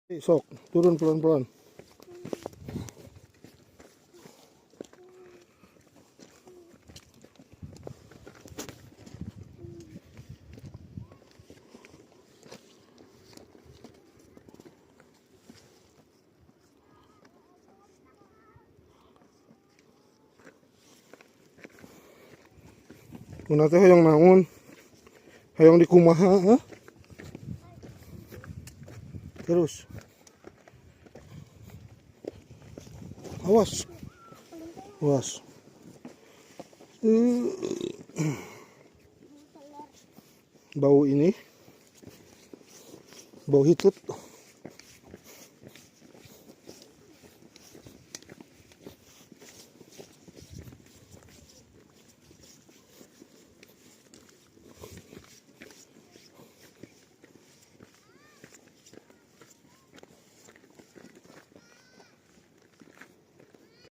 Sok, turun pelan-pelan. Kuna teh hoyong naon? Hoyong di kumaha, ha? Terus. Awas. Awas. Bau ini. Bau hitut.